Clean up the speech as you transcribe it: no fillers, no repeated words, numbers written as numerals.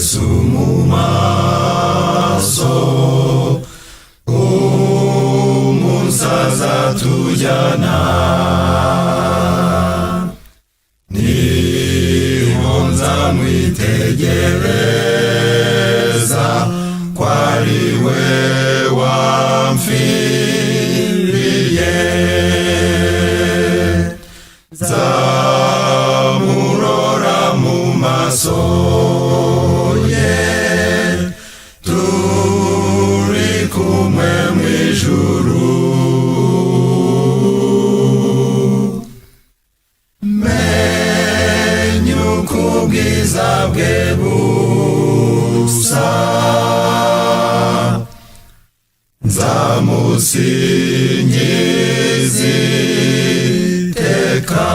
Yesu mu maso, umusaza tujyana. Niho nzamwitegereza ko ari we wamfiriye. Nzamurora mu maso ye, turi kumwe mu ijuru. Menye uko ubwiza bwe busa, nzamusingiza iteka.